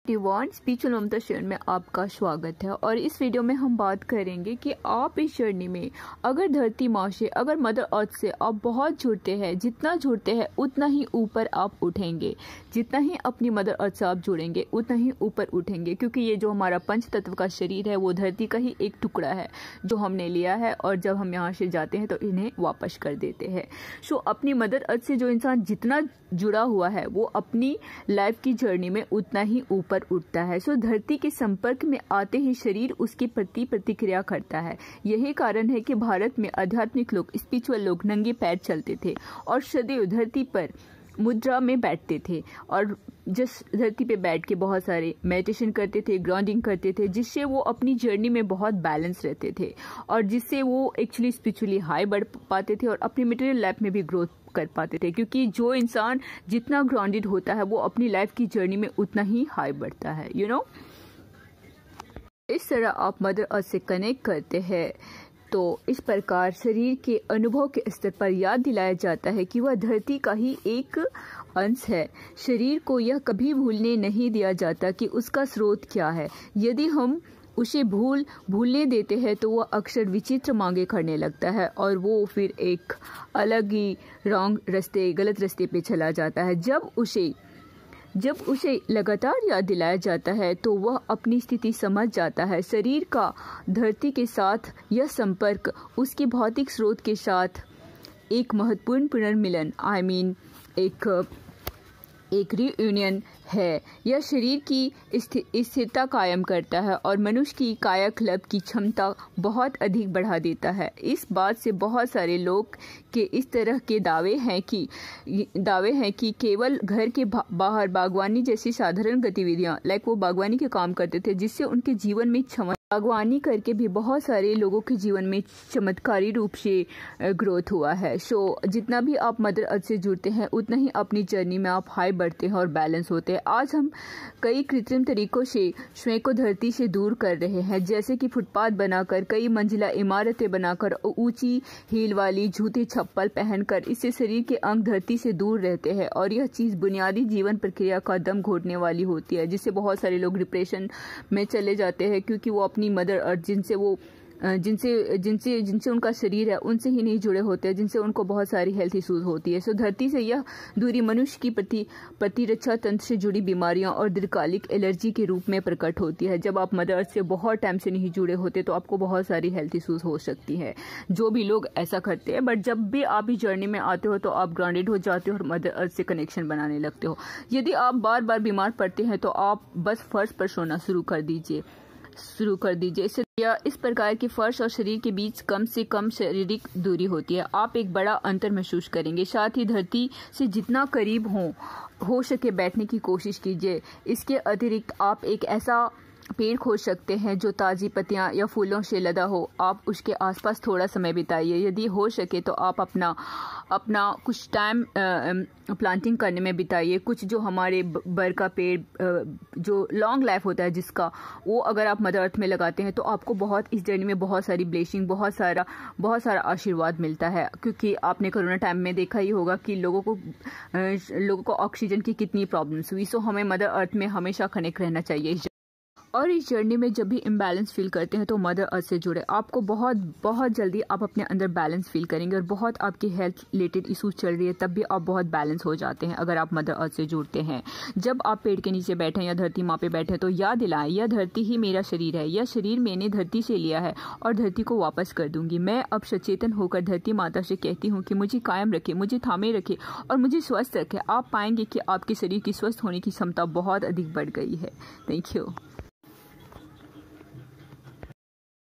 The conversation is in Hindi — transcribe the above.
डिवाइन स्पिरिचुअल ममता शरण में आपका स्वागत है। और इस वीडियो में हम बात करेंगे कि आप इस जर्नी में अगर धरती माँ से, अगर मदर अर्थ से आप बहुत जुड़ते हैं, जितना जुड़ते हैं उतना ही ऊपर आप उठेंगे। जितना ही अपनी मदर अर्थ से आप जुड़ेंगे उतना ही ऊपर उठेंगे, क्योंकि ये जो हमारा पंच तत्व का शरीर है वो धरती का ही एक टुकड़ा है जो हमने लिया है, और जब हम यहाँ से जाते हैं तो इन्हें वापस कर देते हैं। सो अपनी मदर अर्थ से जो इंसान जितना जुड़ा हुआ है वो अपनी लाइफ की जर्नी में उतना ही ऊपर उठता है। सो धरती के संपर्क में आते ही शरीर उसके प्रति प्रतिक्रिया करता है। यही कारण है कि भारत में आध्यात्मिक लोग, स्पिरिचुअल लोग नंगे पैर चलते थे और सदैव धरती पर मुद्रा में बैठते थे, और जिस धरती पे बैठ के बहुत सारे मेडिटेशन करते थे, ग्राउंडिंग करते थे, जिससे वो अपनी जर्नी में बहुत बैलेंस रहते थे और जिससे वो एक्चुअली स्पिरिचुअली हाई बढ़ पाते थे और अपनी मटेरियल लाइफ में भी ग्रोथ कर पाते थे। क्योंकि जो इंसान जितना ग्राउंडेड होता है वो अपनी लाइफ की जर्नी में उतना ही हाई बढ़ता है। इस तरह आप मदर अर्थ से कनेक्ट करते हैं तो इस प्रकार शरीर के अनुभव के स्तर पर याद दिलाया जाता है कि वह धरती का ही एक अंश है। शरीर को यह कभी भूलने नहीं दिया जाता कि उसका स्रोत क्या है। यदि हम उसे भूलने देते हैं तो वह अक्सर विचित्र मांगे करने लगता है और वो फिर एक अलग ही गलत रास्ते पे चला जाता है। जब उसे लगातार याद दिलाया जाता है तो वह अपनी स्थिति समझ जाता है। शरीर का धरती के साथ यह संपर्क उसके भौतिक स्रोत के साथ एक महत्वपूर्ण पुनर्मिलन एक रीयूनियन है। यह शरीर की स्थिरता कायम करता है और मनुष्य की कायाकल्प की क्षमता बहुत अधिक बढ़ा देता है। इस बात से बहुत सारे लोग के इस तरह के दावे हैं कि केवल घर के बाहर बागवानी जैसी साधारण गतिविधियां, वो बागवानी के काम करते थे, जिससे उनके जीवन में बागवानी करके भी बहुत सारे लोगों के जीवन में चमत्कारी रूप से ग्रोथ हुआ है। सो जितना भी आप मदर अर्थ से जुड़ते हैं उतना ही अपनी जर्नी में आप हाई बढ़ते हैं और बैलेंस होते हैं। आज हम कई कृत्रिम तरीकों से स्वयं को धरती से दूर कर रहे हैं, जैसे कि फुटपाथ बनाकर, कई मंजिला इमारतें बनाकर, ऊंची हील वाली जूते चप्पल पहनकर। इससे शरीर के अंग धरती से दूर रहते हैं और यह चीज़ बुनियादी जीवन प्रक्रिया का दम घोटने वाली होती है, जिससे बहुत सारे लोग डिप्रेशन में चले जाते हैं, क्योंकि वो अपनी मदर अर्थ जिनसे उनका शरीर है उनसे ही नहीं जुड़े होते हैं, जिनसे उनको बहुत सारी हेल्थ इश्यूज होती है। सो धरती से यह दूरी मनुष्य की प्रतिरक्षा तंत्र से जुड़ी बीमारियां और दीर्घकालिक एलर्जी के रूप में प्रकट होती है। जब आप मदर अर्थ से बहुत टाइम से नहीं जुड़े होते तो आपको बहुत सारी हेल्थ इश्यूज हो सकती है। जो भी लोग ऐसा करते हैं, बट जब भी आप इस जर्नी में आते हो तो आप ग्राउंडेड हो जाते हो और मदर अर्थ से कनेक्शन बनाने लगते हो। यदि आप बार बार बीमार पड़ते हैं तो आप बस फर्श पर सोना शुरू कर दीजिए। इस प्रकार के फर्श और शरीर के बीच कम से कम शारीरिक दूरी होती है। आप एक बड़ा अंतर महसूस करेंगे। साथ ही धरती से जितना करीब हो सके बैठने की कोशिश कीजिए। इसके अतिरिक्त आप एक ऐसा पेड़ खोज सकते हैं जो ताज़ी पत्तियां या फूलों से लदा हो। आप उसके आसपास थोड़ा समय बिताइए। यदि हो सके तो आप अपना कुछ टाइम प्लांटिंग करने में बिताइए। कुछ जो हमारे बर का पेड़ जो लॉन्ग लाइफ होता है जिसका, वो अगर आप मदर अर्थ में लगाते हैं तो आपको बहुत इस जर्नी में बहुत सारी ब्लेसिंग, बहुत सारा आशीर्वाद मिलता है। क्योंकि आपने कोरोना टाइम में देखा ही होगा कि लोगों को ऑक्सीजन की कितनी प्रॉब्लम्स हुई। सो हमें मदर अर्थ में हमेशा कनेक्ट रहना चाहिए। और इस जर्नी में जब भी इम्बैलेंस फील करते हैं तो मदर अर्थ से जुड़े। आपको बहुत जल्दी आप अपने अंदर बैलेंस फील करेंगे और बहुत आपकी हेल्थ रिलेटेड इशूज चल रही है तब भी आप बहुत बैलेंस हो जाते हैं अगर आप मदर अर्थ से जुड़ते हैं। जब आप पेड़ के नीचे बैठे या धरती माँ पे बैठे तो याद दिलाएं, यह धरती ही मेरा शरीर है, यह शरीर मैंने धरती से लिया है और धरती को वापस कर दूंगी। मैं अब सचेतन होकर धरती माता से कहती हूँ कि मुझे कायम रखे, मुझे थामे रखे और मुझे स्वस्थ रखे। आप पाएंगे कि आपके शरीर की स्वस्थ होने की क्षमता बहुत अधिक बढ़ गई है। Thank you.